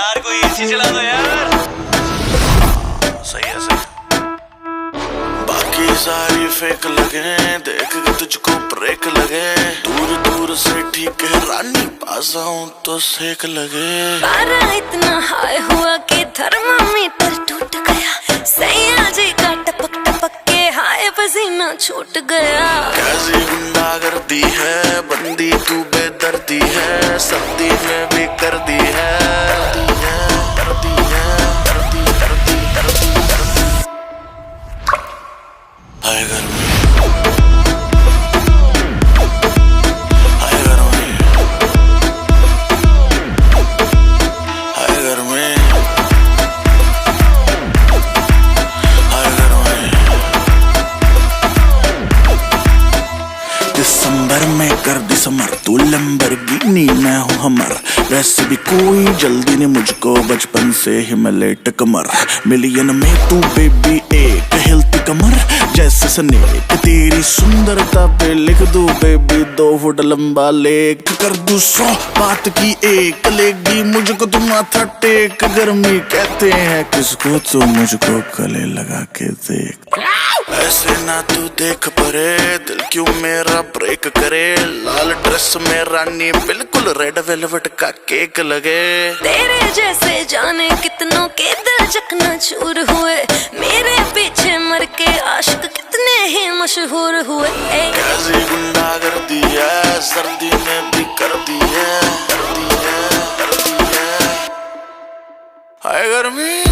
यार कोई एसी चला दो यार। सही है सही। बाकी सारी फेक लगे, देख के तुझको ब्रेक लगे। दूर दूर से ठीक है रानी, पास आऊं तो सेक लगे। पारा इतना हाई हुआ कि थर्मामीटर टूट गया। सैया जी का टपक टपक के हाय पसीना छूट गया। कैसी गुंडागर्दी है, बंदी तू बेदर्दी है। सर्दी में भी कर दी है, हाय गर्मी, हाय गर्मी, हाय गर्मी, हाय गर्मी। दिसंबर में कर दिसंबर, तू लैम्बोर्गिनी मैं हूँ हमर। वैसे भी कोई जल्दी नहीं मुझको, बचपन से ही मैं लेट कमर। मिलियन में तू बेबी एक हिलती कमर जैसे स्नेक। तेरी सुंदरता पे लिख दूं बेबी 2 फुट लंबा लेख। कर दूं 100 बात की एक, लेगी मुझको तुम माथा टेक। गर्मी कहते हैं किसको, तो मुझको गले लगा के देख। ऐसे ना तू देख परे, दिल क्यों मेरा ब्रेक करे। लाल ड्रेस में रानी बिल्कुल रेड वेलवेट का केक लगे। तेरे जैसे जाने कितनों के दिल चकनाचूर हुए। मेरे पीछे मर के आशिक कितने ही मशहूर हुए। कैसी गुंडागर्दी है, सर्दी में भी कर दी है, कर दी है, कर दी है। हाय गर्मी।